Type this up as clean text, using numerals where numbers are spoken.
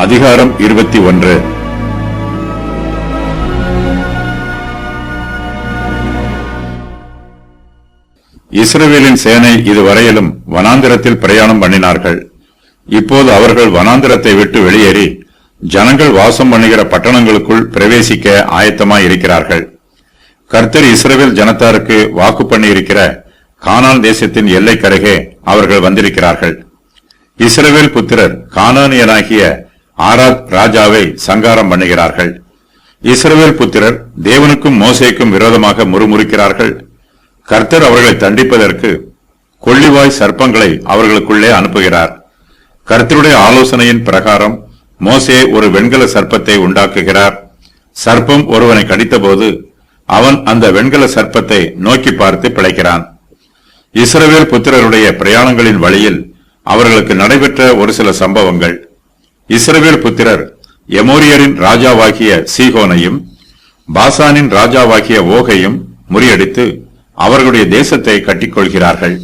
அதிகாரம் 21. இஸ்ரவேலின் சேனை இதுவரையிலும் வனாந்திரத்தில் பிரயாணம் பண்ணினார்கள். இப்போது அவர்கள் வனாந்திரத்தை விட்டு வெளியேறி ஜனங்கள் வாசம் பண்ணுகிற பட்டணங்களுக்குள் பிரவேசிக்க ஆயத்தமாய் இருக்கிறார்கள். கர்த்தர் இஸ்ரவேல் ஜனத்தாருக்கு வாக்கு பண்ணியிருக்கிற கானான் தேசத்தின் எல்லைக்கருகே அவர்கள் வந்திருக்கிறார்கள். இஸ்ரவேல் புத்திரர் கானானியனாகிய ஆராத் ராஜாவை சங்காரம் பண்ணுகிறார்கள். இஸ்ரவேல் புத்திரர் தேவனுக்கும் மோசேக்கும் விரோதமாக முறுமுறுக்கிறார்கள். கர்த்தர் அவர்களை தண்டிப்பதற்கு கொள்ளிவாய் சர்ப்பங்களை அவர்களுக்குள்ளே அனுப்புகிறார். கர்த்தருடைய ஆலோசனையின் பிரகாரம் மோசே ஒரு வெண்கல சர்ப்பத்தை உண்டாக்குகிறார். சர்ப்பம் ஒருவனை கடித்தபோது அவன் அந்த வெண்கல சர்ப்பத்தை நோக்கி பார்த்து பிழைக்கிறான். இஸ்ரவேல் புத்திரருடைய பிரயாணங்களின் வழியில் அவர்களுக்கு நடைபெற்ற ஒரு சில சம்பவங்கள். இஸ்ரவேல் புத்திரர் எமோரியரின் ராஜாவாகிய சீகோனையும் பாசானின் ராஜாவாகிய ஓகையும் முறியடித்து அவர்களுடைய தேசத்தை கட்டிக்கொள்கிறார்கள்.